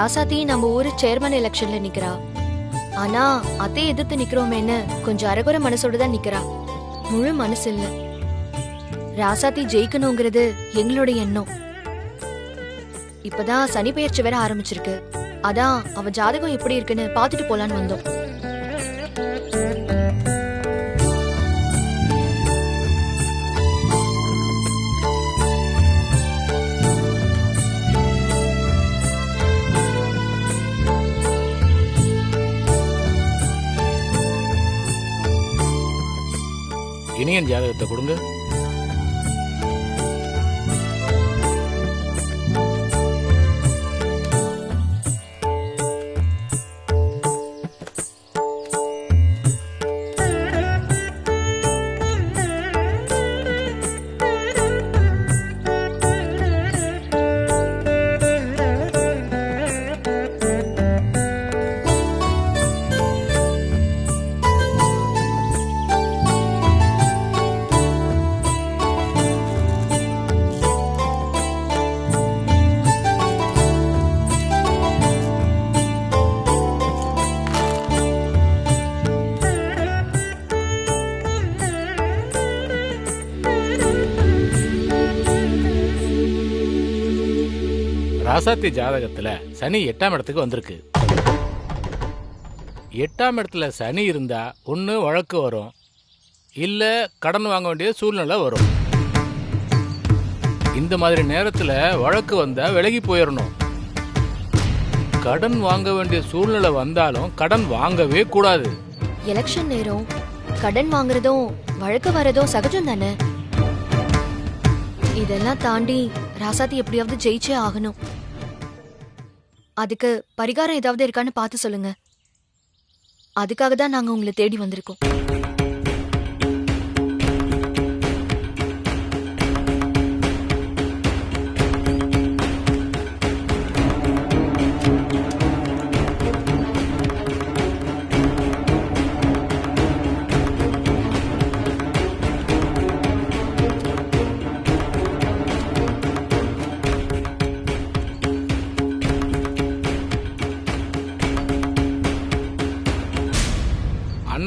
ராசாத்தி நம்ம ஊரு சேர்மன் எலெக்ஷன்ல நிக்கிறா. ஆனா அதே எதிர்த்து நிக்கிறோமேன்னு கொஞ்சம் அரகுற மனசோட தான் நிக்கிறா. முழு மனசு இல்ல. ராசாத்தி ஜெயிக்கணுங்கிறது எங்களோட எண்ணம். இப்பதான் சனி பெயர்ச்சி வேற ஆரம்பிச்சிருக்கு. அதான் அவ ஜாதகம் எப்படி இருக்குன்னு பாத்துட்டு போலான்னு வந்தோம். இனியன் ஜாதகத்தை கொடுங்க. ராசாத்தி ஜாதகத்துல சனி 8ஆம் இடத்துக்கு வந்திருக்கு. 8ஆம் இடத்துல சனி இருந்தா ஒன்று வழக்கு வரும், இல்ல கடன் வாங்க வேண்டிய சூழ்நிலை வரும். இந்த மாதிரி நேரத்துல வழக்கு வந்தா விலகி போயிடணும். கடன் வாங்க வேண்டிய சூழ்நிலை வந்தாலும் கடன் வாங்கவே கூடாது. எலெக்ஷன் நேரம் கடன் வாங்குறதும் வழக்கு வரதும் சகஜம் தானே. இதெல்லாம் தாண்டி ராசாத்தி எப்படியாவது ஜெயிச்சே ஆகணும். அதுக்கு பரிகாரம் ஏதாவது இருக்கான்னு பார்த்து சொல்லுங்க. அதுக்காக தான் நாங்க உங்களை தேடி வந்திருக்கோம்.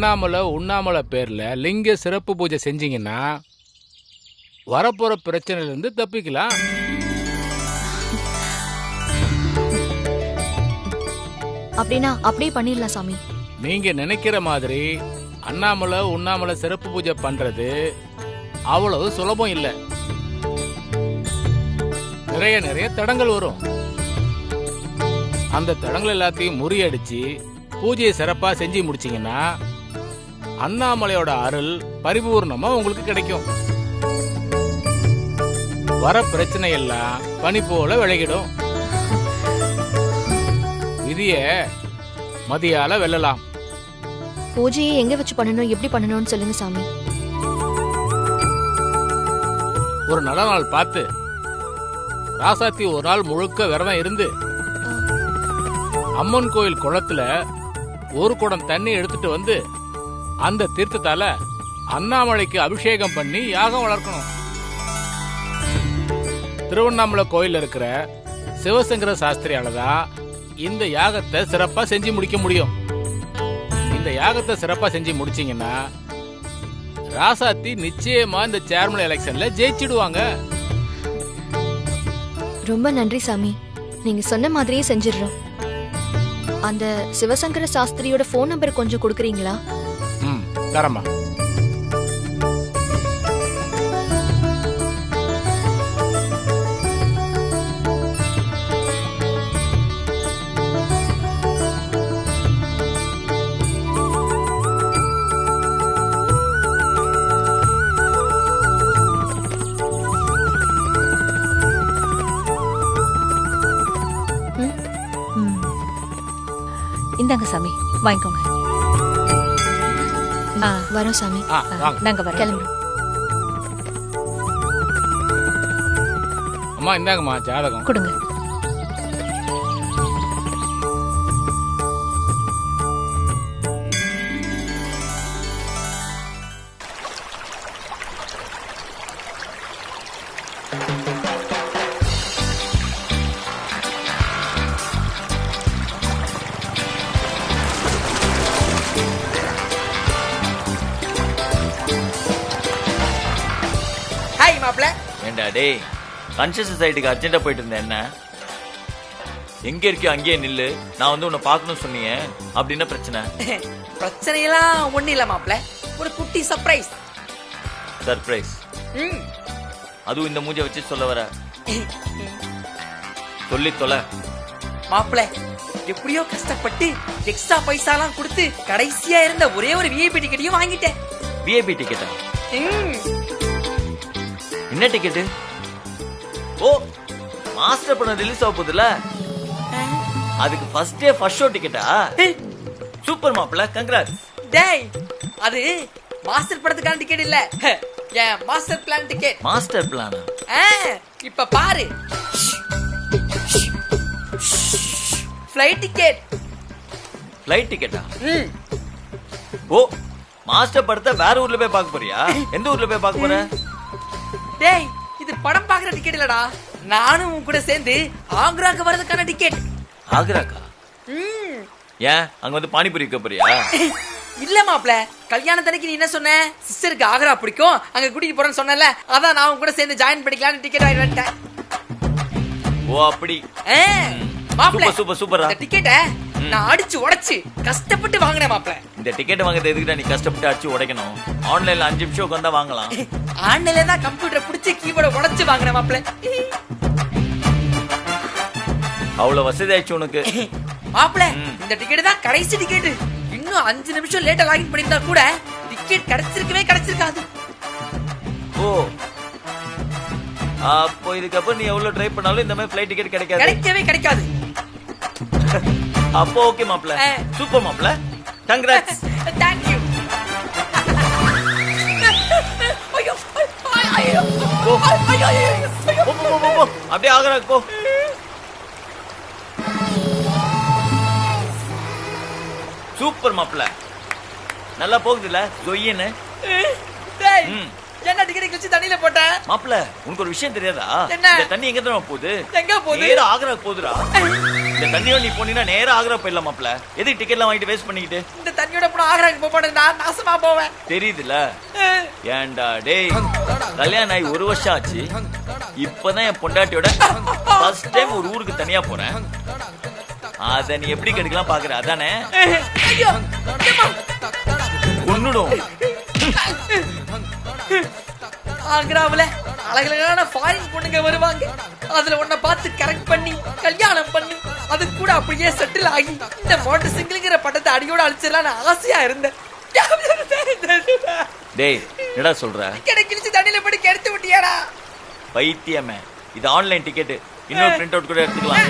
அண்ணாமலை உண்ணாமலை பேர்ல லிங்க சிறப்பு பூஜை செஞ்சீங்கன்னா வரப்போற பிரச்சனையிலிருந்து தப்பிக்கலாம். அப்படின்னா அப்படியே பண்ணிடலாம் சாமி. நீங்க நினைக்கிற மாதிரி அண்ணாமலை உண்ணாமலை சிறப்பு பூஜை பண்றது அவ்வளவு சுலபம் இல்லை. நிறைய தடங்கள் வரும். அந்த தடங்கள் எல்லாத்தையும் முறியடிச்சு பூஜையை சிறப்பா செஞ்சு முடிச்சீங்கன்னா அண்ணாமலையோட அருள் பரிபூர்ணமா உங்களுக்கு கிடைக்கும். வர பிரச்சனை எல்லாம் பனி போல விலகிடும். விதிய மதியால வெல்லலாம். பூஜையை எங்க வச்சு பண்ணணும், எப்படி பண்ணணும்னு சொல்லுங்க சாமி. ஒரு நல்ல நாள் பார்த்து ராசாத்தி ஒரு நாள் முழுக்க விரதம் இருந்து அம்மன் கோயில் குளத்துல ஒரு குடம் தண்ணி எடுத்துட்டு வந்து அந்த தீர்த்தத்தால அண்ணாமலைக்கு அபிஷேகம் பண்ணி யாகம் வளர்க்கணும். திருவண்ணாமலை கோயில் இருக்கிற சிவசங்கர சாஸ்திரியால தான் இந்த யாகத்தை சிறப்பா செஞ்சு முடிக்க முடியும். இந்த யாகத்தை சிறப்பா செஞ்சு முடிச்சீங்கன்னா ராசாத்தி நிச்சயமா இந்த சேர்மன் எலெக்ஷன்ல ஜெயிச்சிடுவாங்க. ரொம்ப நன்றி சாமி. நீங்க சொன்ன மாதிரியே செஞ்சிடுறோம். அந்த சிவசங்கர சாஸ்திரியோட போன் நம்பர் கொஞ்சம் கொடுக்குறீங்களா? தரமா. இந்தாங்க சாமி, வாங்கிக்கோங்க. வரோம் சாமி. நாங்க வரோம். கிளம்புறோம். அம்மா இந்தாங்கம்மா ஜாதகம் கொடுங்க. மாப்ள. ஏண்டா டேய், கன்ஸ்ட்ரக்ஷன் சைட்டுக்கு அர்ஜென்ட்டா போயிட்டு இருந்தேன். என்ன எங்க இருக்கியோ அங்கேயே நில்லு. நான் வந்து உன்னை பார்க்கணும்னு சொன்னீங்க. அப்படின்னா பிரச்சனை? பிரச்சனையெல்லாம் ஒண்ணு இல்ல மாப்ள, ஒரு குட்டி சர்ப்ரைஸ். சர்ப்ரைஸ்? அதுவும் இந்த மூஞ்ச வச்சு சொல்ல வர? சொல்லி தொலை மாப்ள. எப்படியோ கஷ்டப்பட்டு எக்ஸ்ட்ரா பைசாலாம் கொடுத்து கடைசியா இருந்த ஒரே ஒரு விஐபி டிக்கெட்டையும் வாங்கிட்டேன். விஐபி டிக்கெட்டா? என்ன டிக்கெட்டு? ஓ, மாஸ்டர் படம் ரிலீஸ் ஆக போகுதுல, அதுக்கு ஃபர்ஸ்ட் டே ஃபர்ஸ்ட் ஷோ டிக்கெட்டா? சூப்பர் மாப்ள, கங்க்ராட்ஸ். டேய், அது மாஸ்டர் படத்துக்கான டிக்கெட் இல்ல, என் மாஸ்டர் பிளான் டிக்கெட். மாஸ்டர் பிளானா? இப்ப பாரு, ஃளைட் டிக்கெட். ஃளைட் டிக்கெட்டா? ஓ, மாஸ்டர் படத்தை வேற ஊர்ல போய் பார்க்க போறியா? எந்த ஊர்ல போய் பார்க்க போற? டேய், இது படம் பாக்குற டிக்கெட் இல்லடா, நானும் உன் கூட சேர்ந்து ஆக்ராக்கு வரதுக்கான டிக்கெட். ஆக்ராக்கா? ஏன் அங்க வந்து பானிபூரி விற்க போறியா? இல்ல மாப்ள, கல்யாணத்தன்னைக்கு நீ என்ன சொன்ன? சிஸ்டருக்கு ஆக்ரா பிடிக்கும், அங்க கூட்டிட்டு போறேன்னு சொன்னல, அதான் நான் உன் கூட சேர்ந்து ஜாயின் பண்ணிக்கலாம்னு டிக்கெட் வாங்கி வந்துட்டேன். ஓ அப்படி. மாப்ள சூப்பர் சூப்பர். இந்த டிக்கெட்டை நான் அடிச்சு உடைச்சு கஷ்டப்பட்டு வாங்கினேன் மாப்ள. இந்த டிக்கெட் வாங்குறது எதுக்குடா நீ கஷ்டப்பட்டு அடிச்சு உடைக்கணும்? ஆன்லைன்ல 5 நிமிஷம் உட்கார்ந்தா வாங்கலாம். ஆன்லைன்ல தான் கம்ப்யூட்டரை பிடிச்சி கீபோர்டை உடைச்சு வாங்கினேன் மாப்ள. அவ்வளவு வசதி ஆயிடுச்சு உனக்கு மாப்ள. இந்த டிக்கெட் தான் கடைசி டிக்கெட். இன்னும் 5 நிமிஷம் லேட்டா லாகின் பண்ணிருந்தா கூட டிக்கெட் கிடைச்சிருக்காது. ஓ, அப்போ இதுக்கப்புறம் நீ எவ்வளவு ட்ரை பண்ணாலும் இந்த மாதிரி ஃளைட் டிக்கெட் கிடைக்காது. அப்போ ஓகே மாப்ள, சூப்பர் மாப்ள, கங்க்ராட்ஸ். Thank you. ஐயோ ஐயோ போ, அப்படியே ஆக்ராக்கு போ. சூப்பர் மாப்ள, நல்லா போகுதுல ஜொய்யன்னு. டேய், என்ன டிக்கெட் கிழிச்சு தண்ணில போட்ட? மாப்ள, உனக்கு ஒரு விஷயம் தெரியாதா? என்ன? இந்த தண்ணி எங்க தான் போகுது? எங்க போகுது? நேரா ஆக்ராக்கு போகுதுடா. இந்த தண்ணியோட நீ போனீனா நேரா ஆக்ரா போயிடலாம் மாப்ள. எதுக்கு டிக்கெட்லாம் வாங்கிட்டு வேஸ்ட் பண்ணிக்கிட்டு? இந்த தண்ணியோட போனா ஆக்ராக்கு போக மாட்டேன், நான் நாசமா போவேன். தெரியுதுல? ஏன்டா டேய், கல்யாணம் ஆகி 1 வருஷம் ஆச்சு, இப்பதான் என் பொண்டாட்டியோட ஃபர்ஸ்ட் டைம் ஒரு ஊருக்கு தனியா போறேன். அத நீ எப்படி கெடுக்கலாம் பாக்குற? அதானே? ஐயோ கொன்னுடும். ஆக்ராவுல அழகழகான ஃபாரின் பொண்ணுங்க வருவாங்க, அதுல உன்னை பார்த்து கரெக்ட் பண்ணி கல்யாணம் பண்ணி அது கூட அப்படியே செட்டில் ஆகி இந்த மோட்டர் சிங்கிள்ங்கிற பட்டத்தை அடியோட அழிச்சிடலான்னு ஆசையா இருந்தேன். டேய், என்னடா சொல்ற? டிக்கெட் கிழிச்சு தண்ணியில போட்டு கெடுத்து விட்டியாடா பைத்தியமே. இது ஆன்லைன் டிக்கெட், இன்னொரு பிரிண்ட் அவுட் கூட எடுத்துக்கலாம்.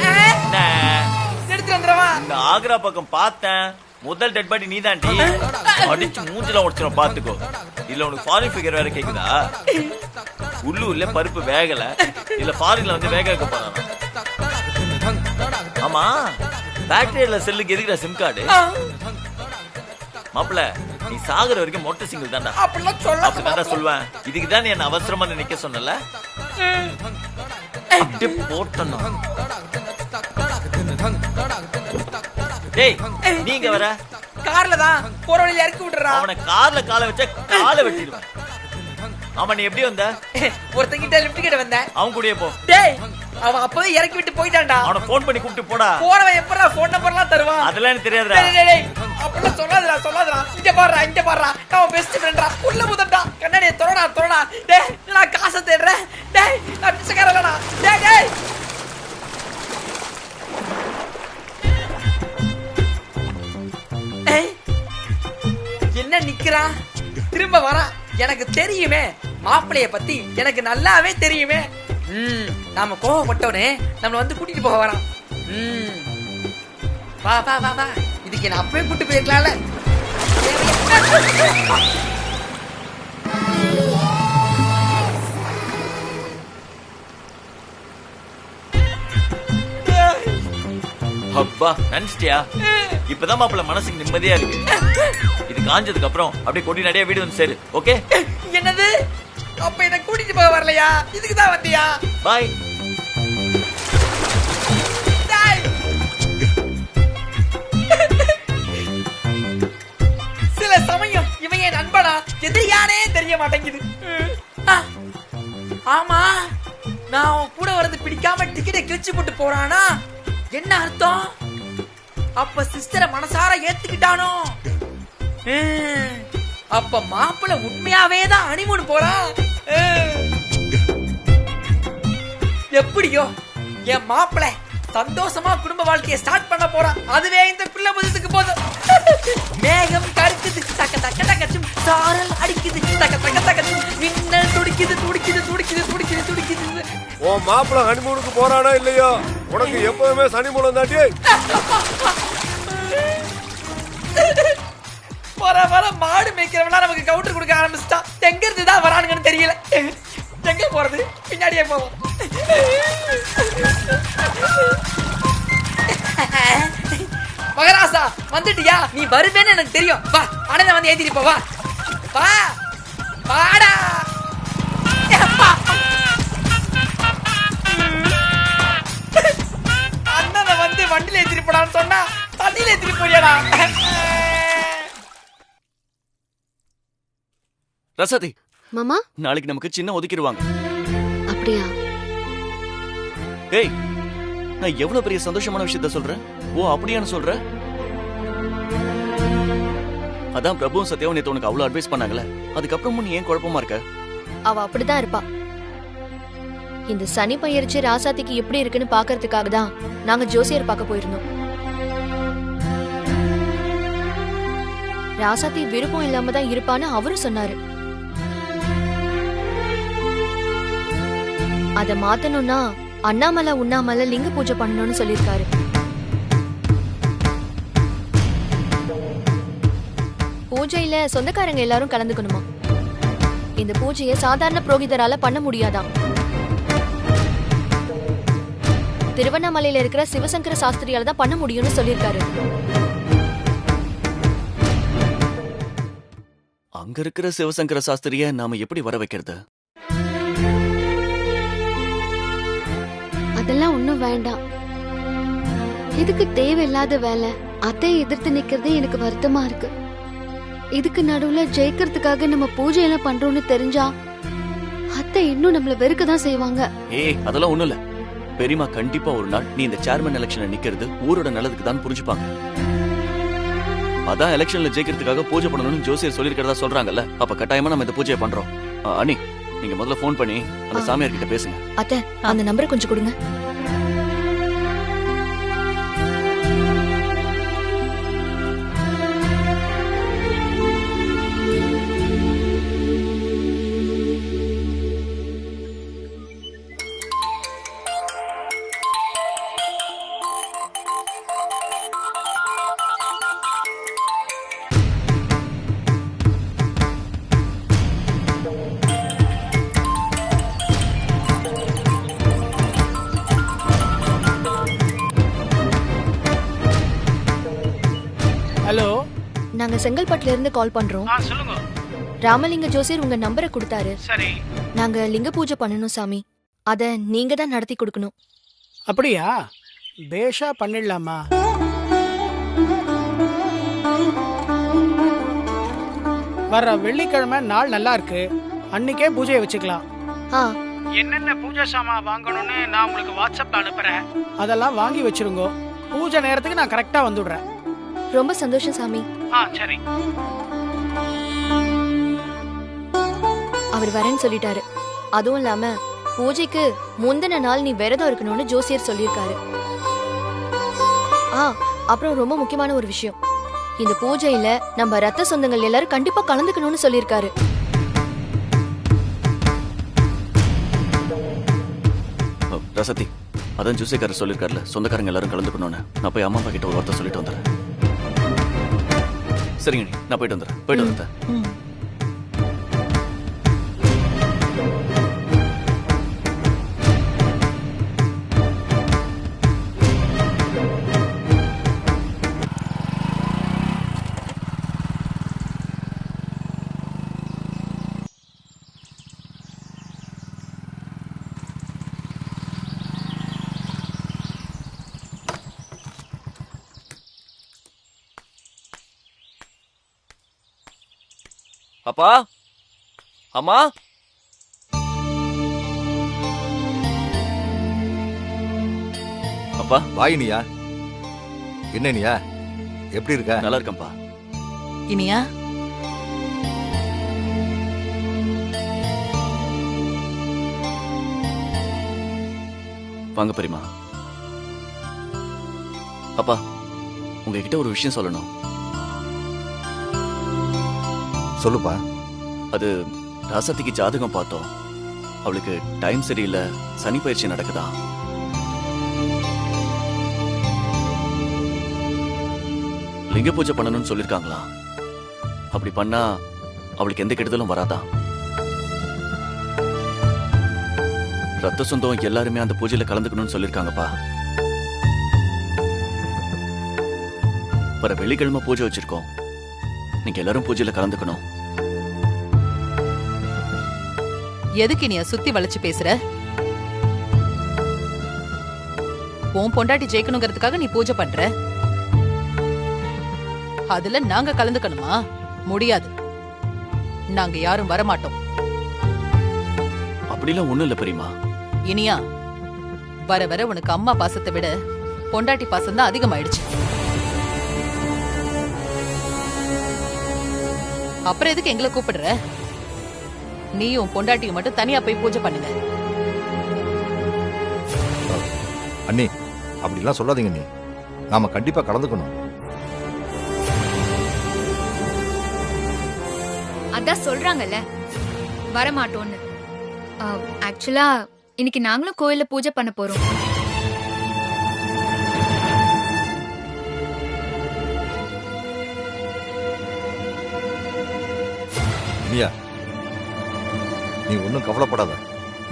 எடுத்து வந்துடவா? இந்த ஆக்ரா பக்கம் பார்த்தேன், முதல் டெட் பாடி நீதான்டி. அடிச்சு மூஞ்சில உடைச்சிரும் பாத்துக்கோ. இல்ல உனக்கு ஃபாரின் ஃபிகர் வேற கேக்குதா? உள்ளூர்ல பருப்பு வேகல, இல்ல ஃபாரின்ல வந்து வேக வைக்க போறாங்க. ஆமா, பேட்டரியில செல்லுக்கு எதுக்குடா சிம் கார்டு? மாப்பிள்ள, நீ சாகுற வரைக்கும் மொட்டை சிங்கிள் தான்டா. அப்படிதான்டா சொல்லுவேன். இதுக்கு தான் நீ என்ன அவசரமா நிக்க சொன்னல. போட்டோம். டேய், நீங்க வர கார்ல தான் போற வழியில இறக்கி விட்டுறா. அவனை கார்ல காலை வச்சா காலை வெட்டிடுவேன். ஆமா, நீ எப்படி வந்த? ஒருத்தங்கிட்ட லிஃப்ட் கிட்ட வந்தேன். அவன் கூடயே போ. டேய், அவன் அப்பவே இறக்கி விட்டு போயிட்டான்டா. அவனை போன் பண்ணி கூப்பிட்டு போடா. போறவன் எப்பறா போன் நம்பர்லாம் தருவான்? அதெல்லாம் எனக்கு தெரியாதுடா. டேய், அப்படி சொல்லாதடா. இங்க பாருடா. நான் பெஸ்ட் ஃப்ரெண்ட்ரா. உள்ள முதடா. கண்ணாடியை தொறடா. டேய், நான் காசை தேடுறேன். டேய், நான் பிச்சைக்காரன்டா. டேய். என்ன நிக்கிறா? திரும்ப வரா. எனக்கு தெரியுமே, மாப்பிளைய பத்தி எனக்கு நல்லாவே தெரியுமே. நாம கோவப்பட்டோனே நம்மள வந்து கூட்டிட்டு போக வரான். வா. இதுக்கு நான் அப்பவே கூட்டு போயிருக்கலாம்ல. அப்பா, நினைச்சிட்டியா? இப்பதான் மாப்பிள்ள மனசுக்கு நிம்மதியா இருக்கு. இது காஞ்சதுக்கு அப்புறம் அப்படியே கொடி நடையா வீடு வந்து சேரு. ஓகே? என்னது? அப்ப என்ன கூட்டிட்டு போக வரலையா? இதுக்கு தான் வந்தியா? பாய். சில சமயம் இவன் என் நண்பனா எதிரியானே தெரிய மாட்டேங்குது. ஆமா, நான் அவன் கூட வரது பிடிக்காம டிக்கெட்டை கிழிச்சு போட்டு போறானா? என்ன அர்த்தம்? அப்ப சிஸ்டரை மனசார ஏத்துக்கிட்டானோ? அப்ப மாப்பிள்ள உண்மையாவே தான் ஹனிமூன் போறான். எப்படியோ என் மாப்பிள்ள சந்தோஷமா குடும்ப வாழ்க்கையை ஸ்டார்ட் பண்ண போறான். அதுவே இந்த பிள்ள புதுசுக்கு போதும். மேகம் கருக்குது, தக்க தக்க தக்கச்சும் சாரல் அடிக்குது, தக்க தக்க தக்கச்சும் மின்னல் துடிக்குது துடிக்குது துடிக்குது துடிக்குது துடிக்குது. ஓ மாப்பிள்ள ஹனிமூனுக்கு போறானா இல்லையோ, உனக்கு எப்பவுமே சனி மூலம் தாண்டி. வர வர மாடு மேய்க்கிறவனா நமக்கு கவுண்டர் கொடுக்க ஆரம்பிச்சிட்டான். எங்க இருந்துதான் வரானுங்கன்னு தெரியல. எங்க போறது? பின்னாடியே போவோம். மகராசா வந்துட்டியா? நீ வருவேன்னு எனக்கு தெரியும். வா அண்ணனை வந்து ஏத்திட்டு போ. வா வா வாடா. அண்ணனை வந்து வண்டியில ஏத்திட்டு போடான்னு சொன்னா தண்ணியில ஏத்திட்டு போறியாடா? ரசதி மாமா, நாளைக்கு நமக்கு சின்ன ஒதுக்கிடுவாங்க. அப்படியா? ஏய், நான் எவ்வளவு பெரிய சந்தோஷமான விஷயத்த சொல்றேன். ஓ அப்படியான்னு சொல்ற? அதான் பிரபுவும் சத்யாவும் நேத்து உனக்கு அவ்வளவு அட்வைஸ் பண்ணாங்கல்ல, அதுக்கப்புறமும் நீ ஏன் குழப்பமா இருக்க? அவ அப்படிதான் இருப்பா. இந்த சனி பயிற்சி ராசாத்திக்கு எப்படி இருக்குன்னு பாக்குறதுக்காக தான் நாங்க ஜோசியர் பார்க்க போயிருந்தோம். ராசாத்தி விருப்பம் இல்லாம தான் இருப்பான்னு அவரும் சொன்னாரு. அத மாத்தணும்னா அண்ணாமலை உண்ணாமலை லிங்க பூஜை பண்ணணும்னு சொல்லிருக்காரு. பூஜையில சொந்தக்காரங்க எல்லாரும் கலந்துக்கணுமா? இந்த பூஜையை சாதாரண புரோகிதரால பண்ண முடியாதாம். திருவண்ணாமலையில இருக்கிற சிவசங்கர சாஸ்திரியால தான் பண்ண முடியும்னு சொல்லிருக்காரு. அங்க இருக்கிற சிவசங்கர சாஸ்திரிய நாம எப்படி வர வைக்கிறது? அதெல்லாம் ஒண்ணும் வேண்டாம். இதுக்கு தேவையில்லாத வேலை. அத்தை எதிர்த்து நிக்கிறதே எனக்கு வருத்தமா இருக்கு. இதுக்கு நடுவுல ஜெயிக்கிறதுக்காக நம்ம பூஜை எல்லாம் பண்றோம்னு தெரிஞ்சா அத்தை இன்னும் நம்மள வெறுக்க தான் செய்வாங்க. ஏய், அதெல்லாம் ஒண்ணும் இல்ல. பெரியமா கண்டிப்பா ஒரு நாள் நீ இந்த சேர்மன் எலெக்ஷன்ல நிக்கிறது ஊரோட நல்லதுக்கு தான் புரிஞ்சுப்பாங்க. அதான் எலெக்ஷன்ல ஜெயிக்கிறதுக்காக பூஜை பண்ணணும்னு ஜோசியர் சொல்லிருக்கிறதா சொல்றாங்கல்ல, அப்ப கட்டாயமா நம்ம இந்த பூஜையை பண்றோம். அனி, நீங்க முதல்ல போன் பண்ணி அந்த சாமியார் கிட்ட பேசுங்க. அத்தை, அந்த நம்பரை கொஞ்சம் கொடுங்க. ஹலோ, நாங்க செங்கல்பட்டுல இருந்து கால் பண்றோம். சொல்லுங்க. ராமலிங்க ஜோசியர் உங்க நம்பரை கொடுத்தாரு. சரி. நாங்க லிங்க பூஜை பண்ணணும் சாமி. அத நீங்க தான் நடத்தி கொடுக்கணும். அப்படியா? பேஷா பண்ணிடலாமா? வர வெள்ளிக்கிழமை நாள் நல்லா இருக்கு, அன்னைக்கே பூஜையை வச்சுக்கலாம். என்னென்ன பூஜை சாமா வாங்கணும்னு நான் உங்களுக்கு வாட்ஸ்அப்ல அனுப்புறேன். அதெல்லாம் வாங்கி வச்சிருங்க. பூஜை நேரத்துக்கு நான் கரெக்டா வந்துடுறேன். ரொம்ப சந்தோஷம் சாமி. சரி. அவர் வரேன்னு சொல்லிட்டாரு. அதுவும் இல்லாம பூஜைக்கு முந்தின நாள் நீ விரதம் இருக்கணும்னு ஜோசியர் சொல்லியிருக்காரு. அப்புறம் ரொம்ப முக்கியமான ஒரு விஷயம், இந்த பூஜையில நம்ம ரத்த சொந்தங்கள் எல்லாரும் கண்டிப்பா கலந்துக்கணும்னு சொல்லியிருக்காரு. ரசதி, அதான் ஜோசியக்காரர் சொல்லிருக்காருல, சொந்தக்காரங்க எல்லாரும் கலந்துக்கணும்னு. நான் போய் அம்மா அப்பா கிட்ட ஒரு வார்த்தை சொல்லிட்டு வந்துடுறேன். சரிங்க, நான் போயிட்டு வந்துடுறேன். போயிட்டு வந்துட்டேன். அப்பா, அம்மா, அப்பா வாயினியா என்ன நீயா எப்படி இருக்க? நல்லா இருக்கேன்ப்பா. இனியா வாங்க பெரியமா. அப்பா உங்ககிட்ட ஒரு விஷயம் சொல்லணும். சொல்லுப்பா. அது ராசாத்திக்கு ஜாதகம் பார்த்தோம். அவளுக்கு டைம் சரியில்லை, சனி பயிற்சி நடக்குதா. லிங்க பூஜை பண்ணணும்னு சொல்லிருக்காங்களா? அப்படி பண்ணா அவளுக்கு எந்த கெடுதலும் வராதா? ரத்த சொந்தம் எல்லாருமே அந்த பூஜையில கலந்துக்கணும்னு சொல்லிருக்காங்கப்பா. வர வெள்ளிக்கிழமை பூஜை வச்சிருக்கோம். நீங்க எல்லாரும் பூஜையில கலந்துக்கணும். எதுக்கு இனியா சுத்தி வளைச்சு பேசுற? உன் பொண்டாட்டி ஜெயிக்கணுங்கிறதுக்காக நீ பூஜை பண்ற. அதுல நாங்க கலந்துக்கணுமா? முடியாது. நாங்க யாரும் வரமாட்டோம். அப்படிலாம் ஒண்ணும் இல்ல பெரியமா. இனியா வர வர உனக்கு அம்மா பாசத்தை விட பொண்டாட்டி பாசம் தான் அதிகமாயிடுச்சு. அப்புறம் எதுக்கு எங்களை கூப்பிடுற? நீயும் பொண்டாட்டியும் மட்டும் தனியா போய் பூஜை பண்ணுங்க. அண்ணி அப்படிலாம் சொல்லாதீங்க. நீ நாம கண்டிப்பா கலந்துக்கணும். அதான் சொல்றாங்கல்ல வரமாட்டோன்னு. ஆக்சுவலா இன்னைக்கு நாங்களும் கோயில்ல பூஜை பண்ண போறோம். இனியா நீ ஒன்றும் கவலைப்படாத,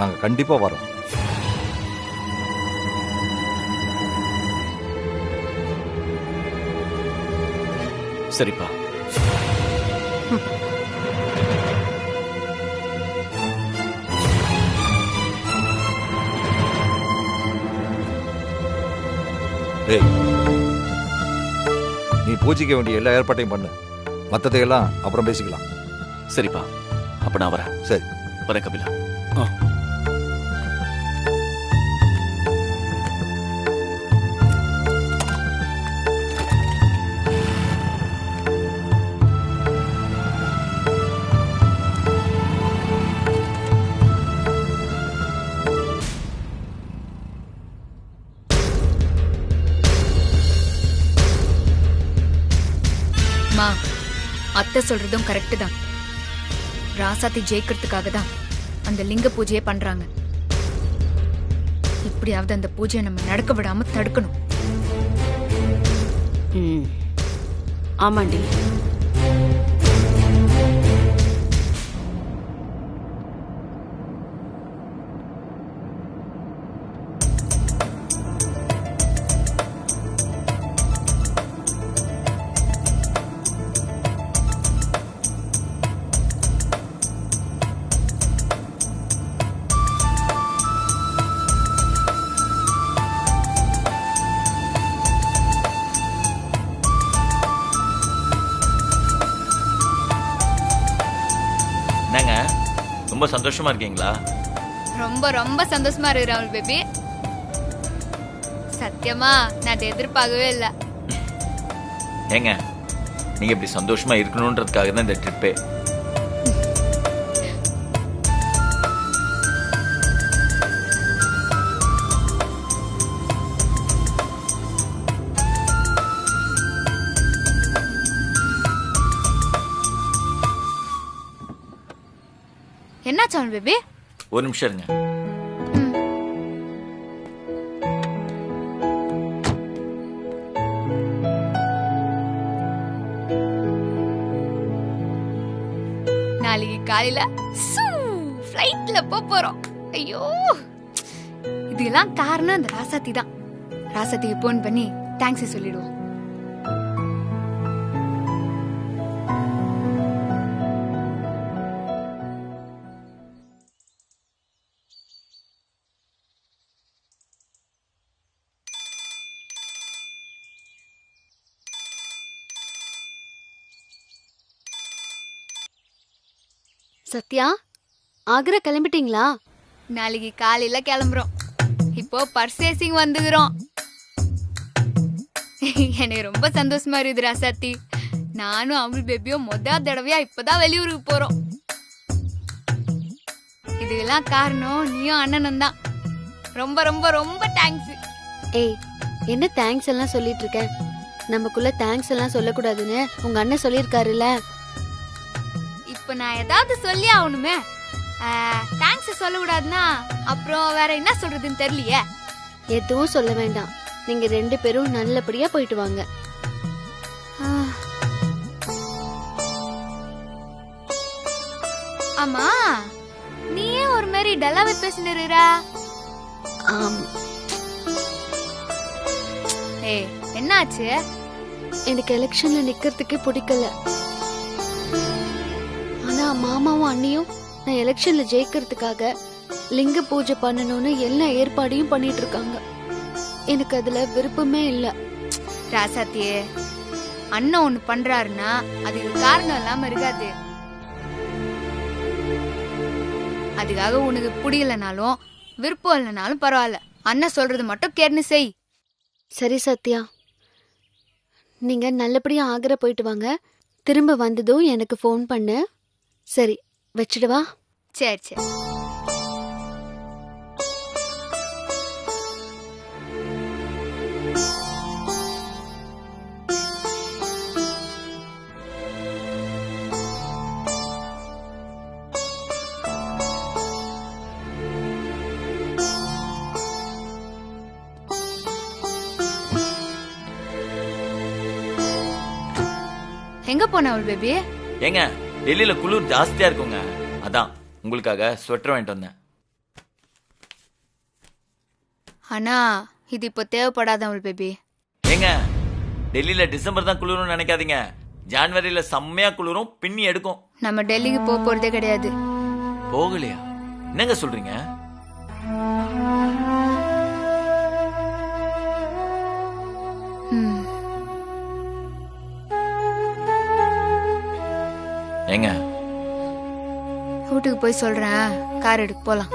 நாங்க கண்டிப்பா வரோம். சரிப்பா. டேய், நீ பூஜைக்க வேண்டிய எல்லா ஏற்பாட்டையும் பண்ணு. மற்றதையெல்லாம் அப்புறம் பேசிக்கலாம். சரிப்பா, அப்ப நான் வரேன். சரி வரேன் கபிலா. அத்தை சொல்றதும் கரெக்ட் தான். ராசாத்தி ஜெயிக்கிறதுக்காக தான் அந்த லிங்க பூஜையை பண்றாங்க. இப்படியாவது அந்த பூஜையை நம்ம நடக்க விடாம தடுக்கணும். ஆமாண்டி. என்னங்க ரொம்ப சந்தோஷமா இருக்கீங்களா? ரொம்ப ரொம்ப சந்தோஷமா இருக்கு ராகுல் பேபி. சத்தியமா நான் அதை எதிர்பார்க்கவே இல்லை. ஏங்க நீங்க இப்படி சந்தோஷமா இருக்கணும்ன்றதுக்காக தான் இந்த ட்ரிப்பே. என்ன சால் பேபி? ஒரு நிமிஷம் இருங்க. நாளைக்கு காலையில ஃப்ளைட்ல போறோம். ஐயோ, இதெல்லாம் காரணம் அந்த ராசாத்தி தான். ராசாத்திக்கு போன் பண்ணி தேங்க்ஸ் சொல்லிடுவோம். சத்யா, ஆக்ரா கிளம்பிட்டீங்களா? நாளைக்கு காலையில கிளம்புறோம். இப்போ பர்சேசிங் வந்துக்கிறோம். எனக்கு ரொம்ப சந்தோஷமா இருக்குது ராசாத்தி. நானும் அமுல் பேபியும் தடவையா இப்பதான் வெளியூருக்கு போறோம். இதுக்கெல்லாம் காரணம் நீயும் அண்ணனும் தான். ரொம்ப ரொம்ப ரொம்ப தேங்க்ஸ். ஏய், என்ன தேங்க்ஸ் எல்லாம் சொல்லிட்டு இருக்க? நமக்குள்ள தேங்க்ஸ் எல்லாம் சொல்லக்கூடாதுன்னு உங்க அண்ணன் சொல்லியிருக்காருல்ல. இப்ப நான் ஏதாவது சொல்லி ஆகணுமே. தேங்க்ஸ் சொல்லக்கூடாதுன்னா அப்புறம் வேற என்ன சொல்றதுன்னு தெரியலையே. எதுவும் சொல்ல வேண்டாம். நீங்க 2 பேரும் நல்லபடியா போயிட்டு வாங்க. ஆமா, நீயே ஒரு மாதிரி டல்லாவே பேசினுறா. ஏய், என்னாச்சு? எனக்கு எலெக்ஷன்ல நிக்கிறதுக்கே பிடிக்கல. ஆனா மாமாவும் அண்ணியும் நான் எலெக்ஷன்ல ஜெயிக்கிறதுக்காக லிங்க பூஜை பண்ணணும்னு எல்லா ஏற்பாடையும் பண்ணிட்டு இருக்காங்க. எனக்கு அதுல விருப்பமே இல்ல. ராசாத்தியே, அண்ணன் ஒண்ணு பண்றாருன்னா அதுக்கு காரணம் இல்லாம இருக்காது. அதுக்காக உனக்கு பிடிக்கலனாலும் விருப்பம் இல்லைனாலும் பரவாயில்ல, அண்ணன் சொல்றது மட்டும் கேட்டு செய். சரி சத்யா, நீங்க நல்லபடியா ஆக்ரா போயிட்டு வாங்க. திரும்ப வந்ததும் எனக்கு ஃபோன் பண்ணு. சரி, வச்சிடுவா. சரி சரி. எங்க போன அவள் பேபி? ஏங்க, டெல்லியில குளிர் ஜாஸ்தியா இருக்குங்க, அதான் உங்களுக்காக ஸ்வெட்டர் வாங்கிட்டு வந்தேன். ஆனா இது இப்போ தேவைப்படாத அவள் பேபி. ஏங்க, டெல்லியில டிசம்பர் தான் குளிரும் நினைக்காதீங்க. ஜான்வரியில செம்மையா குளிரும், பின்னி எடுக்கும். நம்ம டெல்லிக்கு போக போறதே கிடையாது. போகலையா? என்னங்க சொல்றீங்க? ஏங்க, வீட்டுக்கு போய் சொல்றேன், கார் எடுக்க போலாம்.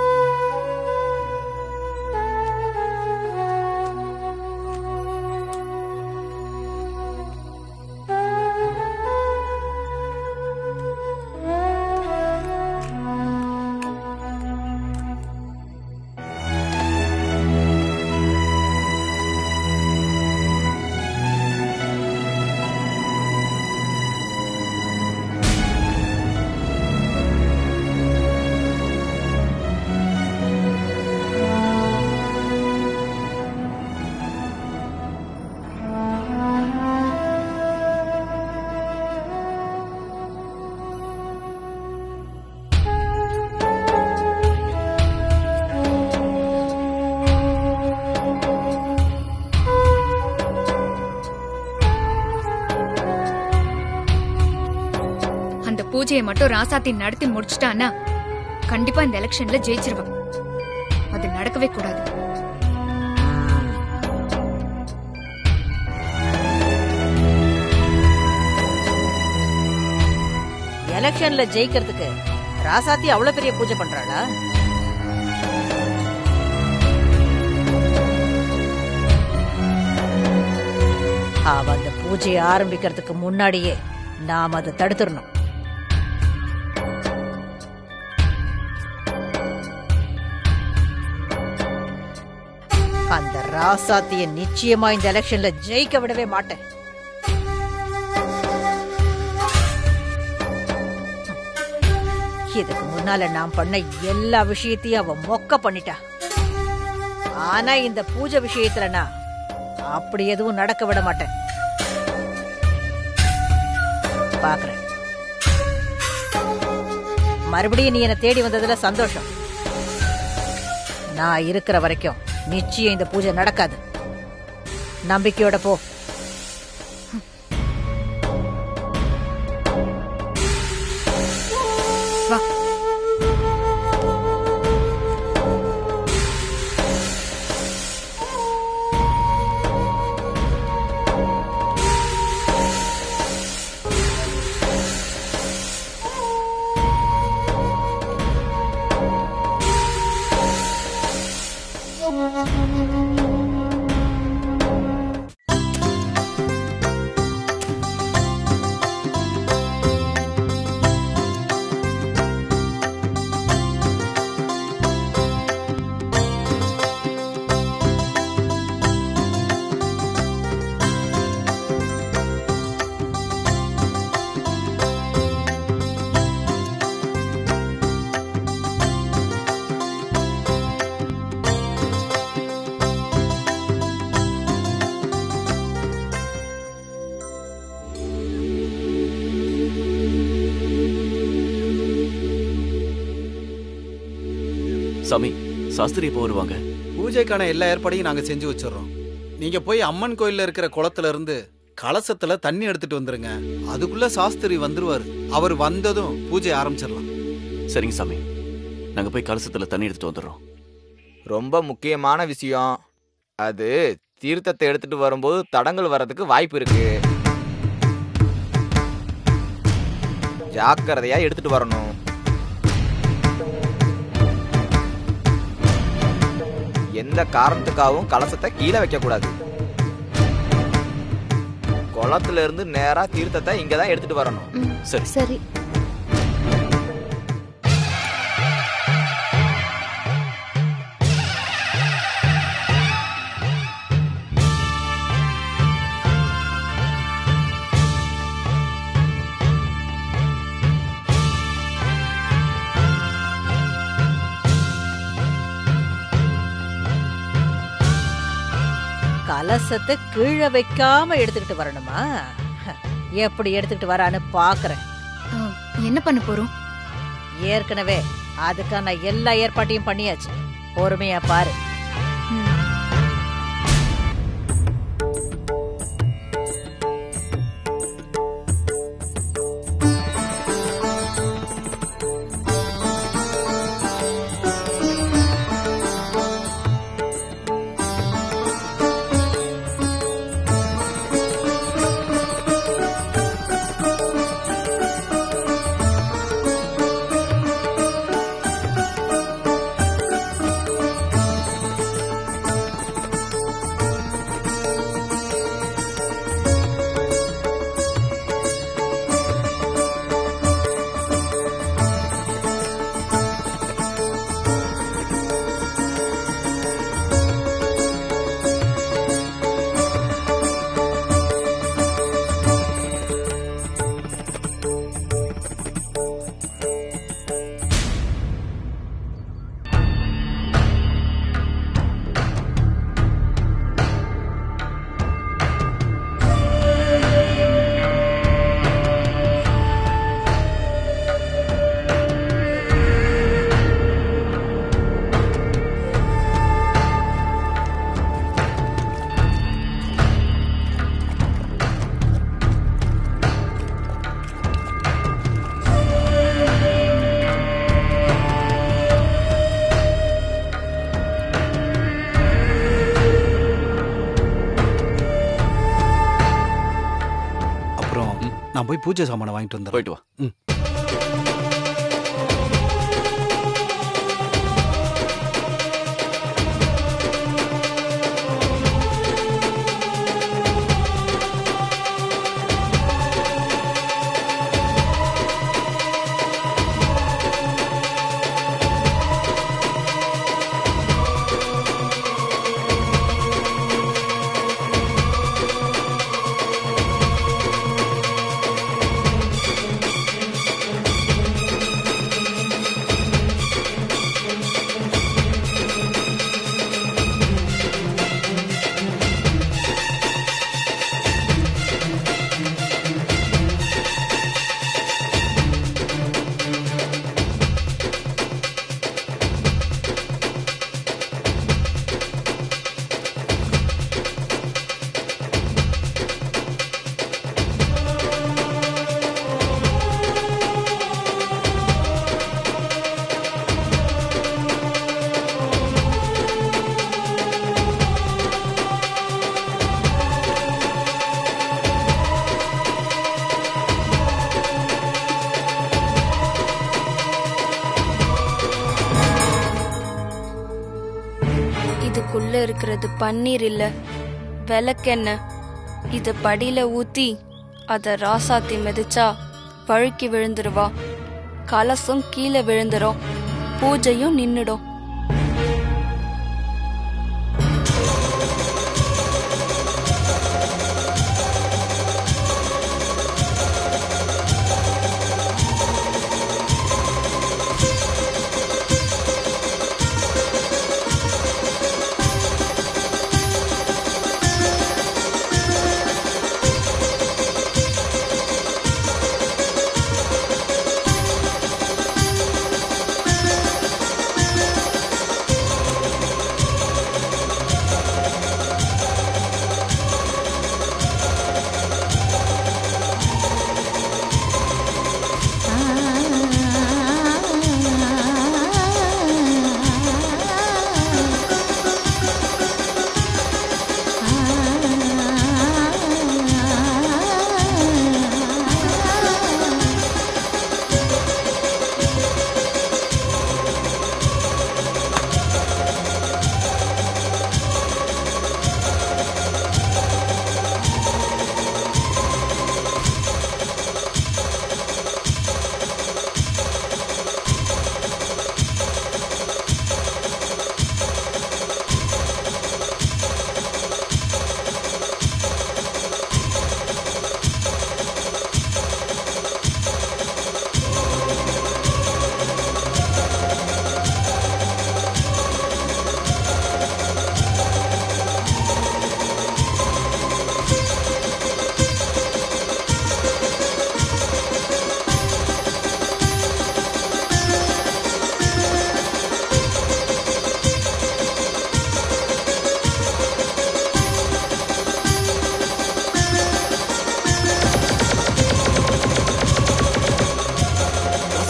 பூஜையை மட்டும் ராசாத்தி நடத்தி முடிச்சிட்டானா கண்டிப்பா இந்த எலெக்ஷன்ல ஜெயிச்சிருவான். அது நடக்கவே கூடாது. எலெக்ஷன்ல ஜெயிக்கிறதுக்கு ராசாத்தி அவ்வளவு பெரிய பூஜை பண்றாளா? அவ அந்த பூஜையை ஆரம்பிக்கிறதுக்கு முன்னாடியே நாம அதை தடுத்துடணும். அந்த ராசாத்திய நிச்சயமா இந்த எலெக்ஷன்ல ஜெயிக்க விடவே மாட்டேன். இதுக்கு முன்னால நான் பண்ண எல்லா விஷயத்தையும் அவ மொக்க பண்ணிட்டா. ஆனா இந்த பூஜை விஷயத்துல நான் அப்படி எதுவும் நடக்க விட மாட்டேன். பாக்குறேன். மறுபடியும் நீ என்னை தேடி வந்ததுல சந்தோஷம். நான் இருக்கிற வரைக்கும் நிச்சயம் இந்த பூஜை நடக்காது. நம்பிக்கையோட போ. வா. சாமி சாஸ்திரி எப்போ வருவாங்க? பூஜைக்கான எல்லா ஏற்பாடையும் நாங்க செஞ்சு வச்சிடறோம். நீங்க போய் அம்மன் கோயில்ல இருக்கிற குளத்துல இருந்து கலசத்துல தண்ணி எடுத்துட்டு வந்துருங்க. அதுக்குள்ள சாஸ்திரி வந்துருவாரு. அவர் வந்ததும் பூஜை ஆரம்பிச்சிடலாம். சரிங்க சாமி, நாங்க போய் கலசத்துல தண்ணி எடுத்துட்டு வந்துடுறோம். ரொம்ப முக்கியமான விஷயம் அது. தீர்த்தத்தை எடுத்துட்டு வரும்போது தடங்கள் வர்றதுக்கு வாய்ப்பு இருக்கு. ஜாக்கிரதையா எடுத்துட்டு வரணும். எந்த காரணத்துக்காகவும் கலசத்தை கீழே வைக்க கூடாது. குளத்துல இருந்து நேரா தீர்த்தத்தை இங்கதான் எடுத்துட்டு வரணும். சரி சரி. கலசத்தை கீழே வைக்காம எடுத்துக்கிட்டு வரணுமா? எப்படி எடுத்துக்கிட்டு வரான்னு பாக்குறேன். என்ன பண்ண போறோம்? ஏற்கனவே அதுக்கான எல்லா ஏற்பாட்டையும் பண்ணியாச்சு. பொறுமையா பாரு. நான் போய் பூஜை சாமானை வாங்கிட்டு வந்துடுறேன். போயிட்டு வா. இதுக்குள்ள இருக்கிறது பன்னீர் இல்ல, விளக்கெண்ணெய். இத படியில ஊத்தி அத ராசாத்தி மிதிச்சா வழுக்கி விழுந்துருவா. கலசம் கீழே விழுந்துரும், பூஜையும் நின்னுடும்.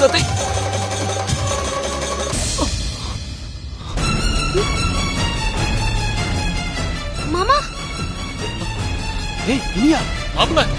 ராசாத்தி மாமா ஏய் இனியா மாப்ள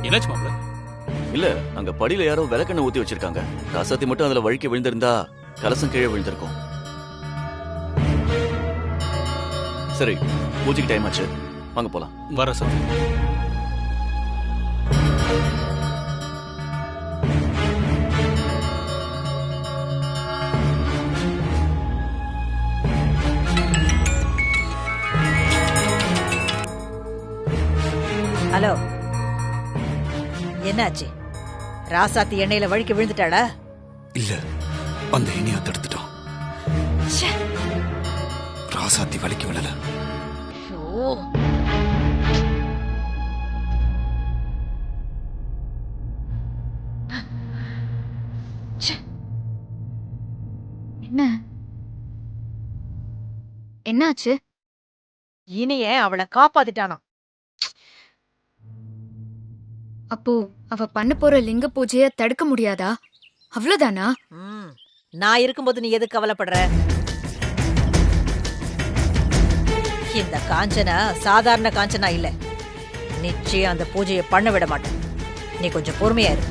என்னாச்சு மாப்ள? இல்ல அங்க படியில யாரோ விளக்கெண்ணெய் ஊத்தி வச்சிருக்காங்க. ராசாத்தி மட்டும் அதுல வழுக்கி விழுந்திருந்தா கலசம் கீழே விழுந்திருக்கும். சரி பூஜைக்கு டைம் ஆச்சு, வாங்க போலாம். வர சார். ஹலோ, என்னாச்சு? ராசாத்தி எண்ணெயில வழுக்கி விழுந்துட்டாளா? இல்ல, அந்த இனியா தடுத்துட்டோம். ராசாத்தி வலிக்கு விழல. என்ன என்னாச்சு? இனிய அவளை காப்பாத்திட்டானா? அப்போ அவ பண்ண போற லிங்க பூஜைய தடுக்க முடியாதா? அவ்வளவுதானா? நான் இருக்கும்போது நீ எதுக்கு கவலைப்படுற? இந்த காஞ்சனா சாதாரண காஞ்சனா இல்ல. நிச்சயம் அந்த பூஜையை பண்ண விட மாட்டேன். நீ கொஞ்சம் பொறுமையா இரு.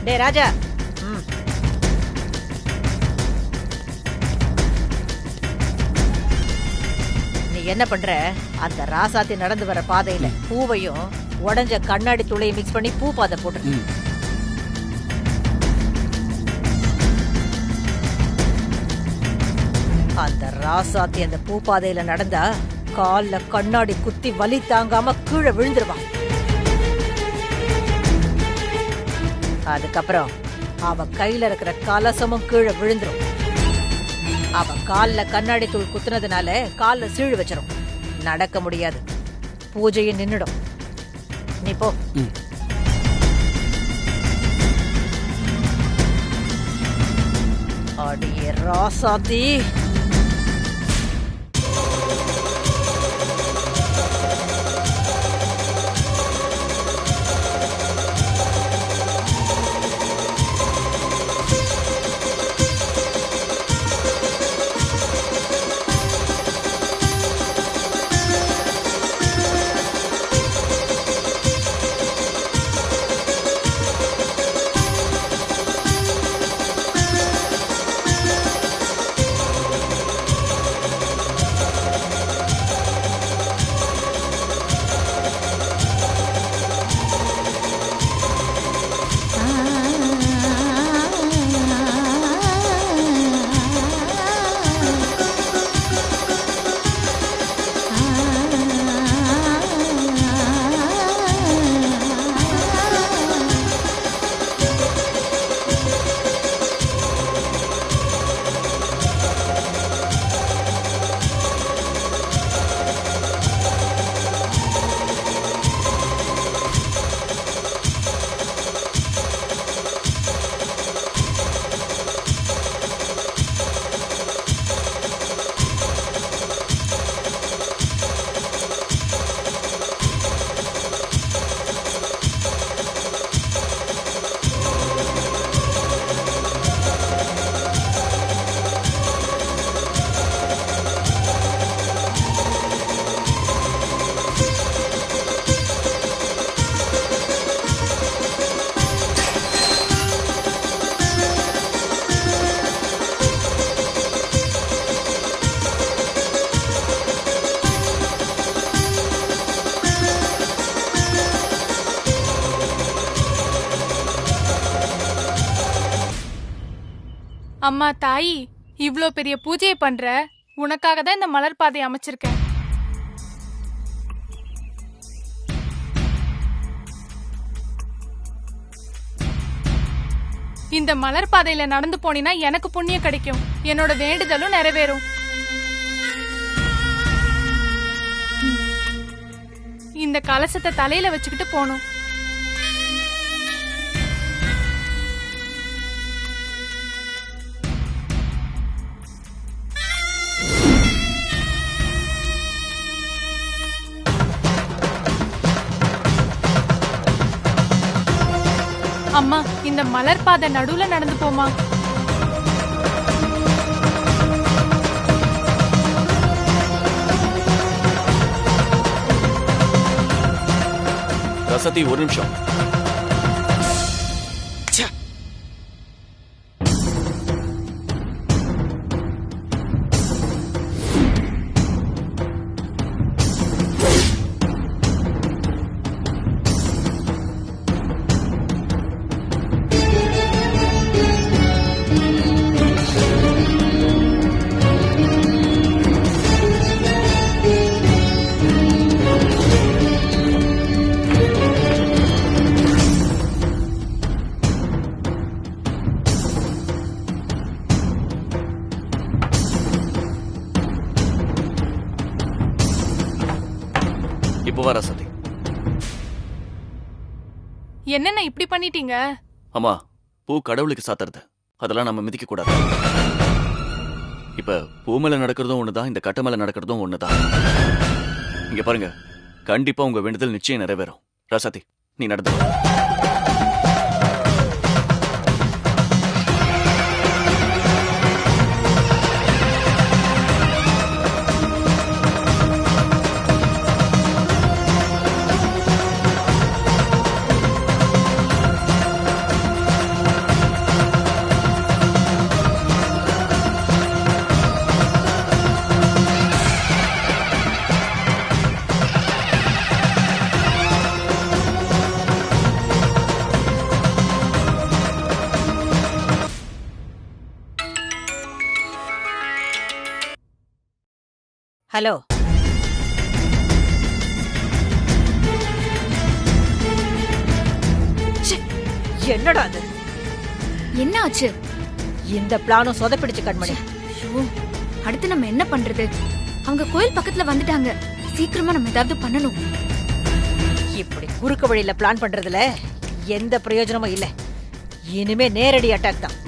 டே ராஜா, நீ என்ன பண்ற? அந்த ராசாத்தி நடந்து வர பாதையில பூவையும் உடஞ்ச கண்ணாடி துளையை மிக்ஸ் பண்ணி பூ பாதை போட்டு. அந்த ராசாத்தி அந்த பூ பாதையில நடந்தா கால்ல கண்ணாடி குத்தி வலி தாங்காம கீழே விழுந்துருவான். அதுக்கப்புறம் அவ கையில இருக்கிற கலசமும் கீழே விழுந்துரும். அவ கால்ல கண்ணாடி தூள் குத்துனதுனால கால்ல சீழ் வச்சிரும். நடக்க முடியாது. பூஜையை நின்னுடும். நீ போ. அடியே ராசாத்தி. அம்மா தாயி, இவ்ளோ பெரிய பூஜையை பண்ற, உனக்காக தான் இந்த மலர் பாதை அமைச்சிருக்கேன். இந்த மலர் பாதையில நடந்து போனீனா எனக்கு புண்ணியம் கிடைக்கும், என்னோட வேண்டுதலும் நிறைவேறும். இந்த கலசத்தை தலையில வச்சுக்கிட்டு போகணும். அம்மா, இந்த மலர் பாதை நடுவுல நடந்து போமா. ரசதி, ஒரு நிமிஷம். இப்போ வர ரசதி. என்னென்ன இப்படி பண்ணிட்டீங்க? அம்மா, பூ கடவுளுக்கு சாத்துறது, அதெல்லாம் நம்ம மிதிக்க கூடாது. இப்ப பூ மேல நடக்கிறதும் ஒண்ணுதான், இந்த கட்டை மேல நடக்கிறதும் ஒண்ணுதான். இங்க பாருங்க, கண்டிப்பா உங்க வேண்டுதல் நிச்சயம் நிறைவேறும். ரசதி, நீ நடந்து வா. ஹலோ, என்னடா அது? என்ன ஆச்சு? இந்த பிளானும் சொதப்பிடுச்சு கண்மணி. அடுத்து நம்ம என்ன பண்றது? அவங்க கோயில் பக்கத்துல வந்துட்டாங்க, சீக்கிரமா நம்ம ஏதாவது பண்ணணும். இப்படி குறுக்கு வழியில பிளான் பண்றதுல எந்த பிரயோஜனமும் இல்ல. இனிமே நேரடி அட்டாக் தான்.